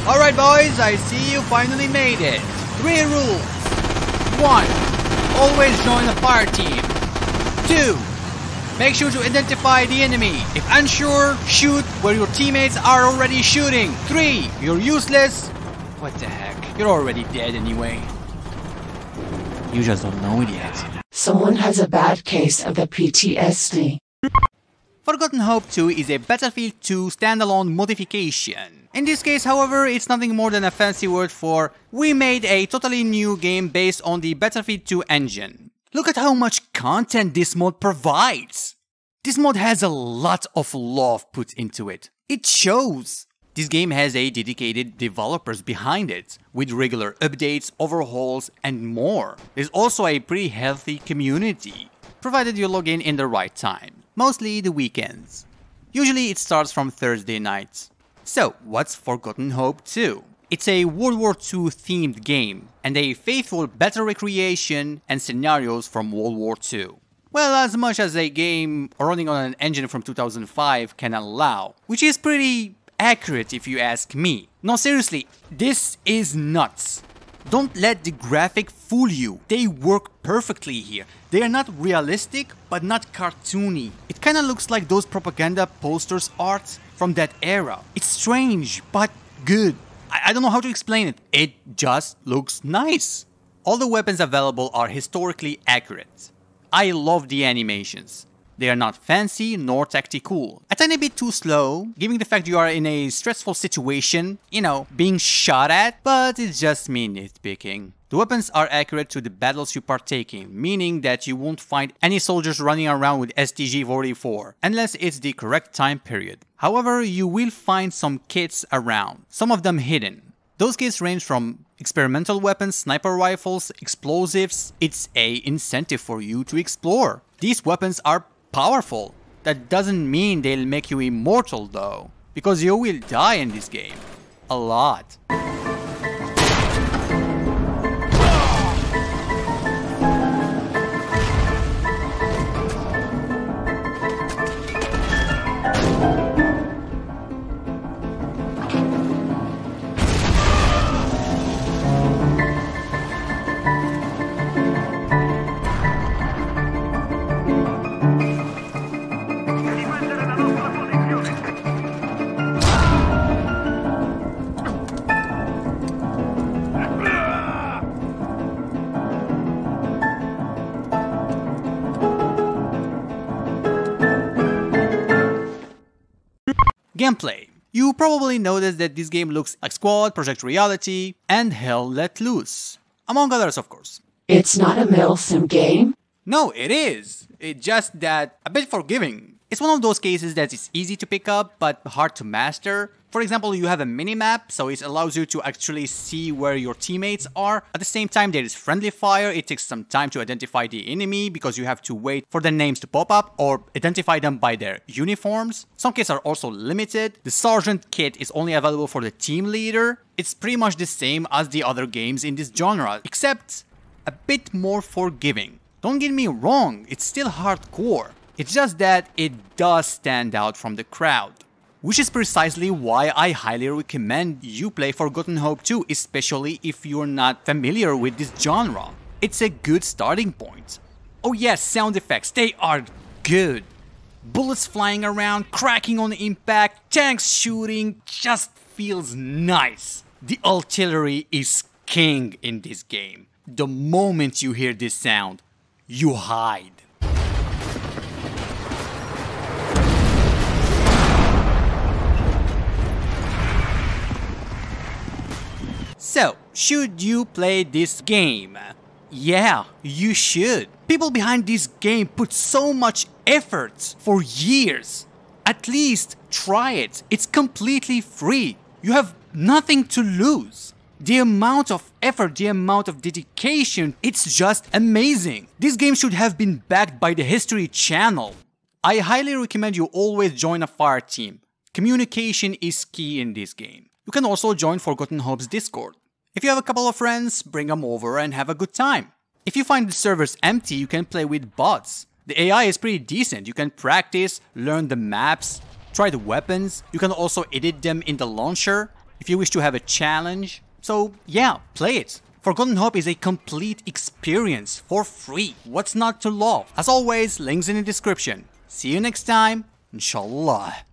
Alright boys, I see you finally made it. 3 rules. 1. Always join a fire team. 2. Make sure to identify the enemy. If unsure, shoot where your teammates are already shooting. 3. You're useless. What the heck? You're already dead anyway. You just don't know it yet. Someone has a bad case of the PTSD. Forgotten Hope 2 is a Battlefield 2 standalone modification. In this case, however, it's nothing more than a fancy word for we made a totally new game based on the Battlefield 2 engine. Look at how much content this mod provides. This mod has a lot of love put into it. It shows. This game has a dedicated developers behind it, with regular updates, overhauls, and more. There's also a pretty healthy community, provided you log in the right time, mostly the weekends. Usually it starts from Thursday nights. So, what's Forgotten Hope 2? It's a World War II themed game, and a faithful battle recreation and scenarios from World War II. Well, as much as a game running on an engine from 2005 can allow, which is pretty accurate if you ask me. No, seriously, this is nuts. Don't let the graphic fool you. They work perfectly here. They are not realistic, but not cartoony. It kinda looks like those propaganda posters art from that era. It's strange, but good. I don't know how to explain it. It just looks nice. All the weapons available are historically accurate. I love the animations. They are not fancy nor tactical. A tiny bit too slow, given the fact you are in a stressful situation, you know, being shot at, but it's just me nitpicking. The weapons are accurate to the battles you partake in, meaning that you won't find any soldiers running around with STG-44, unless it's the correct time period. However, you will find some kits around, some of them hidden. Those kits range from experimental weapons, sniper rifles, explosives. It's an incentive for you to explore. These weapons are powerful. That doesn't mean they'll make you immortal though, because you will die in this game. A lot. Gameplay. You probably noticed that this game looks like Squad, Project Reality, and Hell Let Loose. Among others, of course. It's not a MilSim game? No, it is. It's just that a bit forgiving. It's one of those cases that it's easy to pick up, but hard to master. For example, you have a minimap, so it allows you to actually see where your teammates are. At the same time, there is friendly fire. It takes some time to identify the enemy because you have to wait for the names to pop up or identify them by their uniforms. Some kits are also limited. The Sergeant kit is only available for the team leader. It's pretty much the same as the other games in this genre, except a bit more forgiving. Don't get me wrong, it's still hardcore. It's just that it does stand out from the crowd. Which is precisely why I highly recommend you play Forgotten Hope 2, especially if you're not familiar with this genre. It's a good starting point. Oh yes, sound effects, they are good. Bullets flying around, cracking on impact, tanks shooting, just feels nice. The artillery is king in this game. The moment you hear this sound, you hide. So, should you play this game? Yeah, you should. People behind this game put so much effort for years. At least try it. It's completely free. You have nothing to lose. The amount of effort, the amount of dedication, it's just amazing. This game should have been backed by the History Channel. I highly recommend you always join a fire team. Communication is key in this game. You can also join Forgotten Hope's Discord. If you have a couple of friends, bring them over and have a good time. If you find the servers empty, you can play with bots. The AI is pretty decent. You can practice, learn the maps, try the weapons. You can also edit them in the launcher. if you wish to have a challenge. So yeah, play it. Forgotten Hope is a complete experience for free. What's not to love? As always, links in the description. See you next time, inshallah.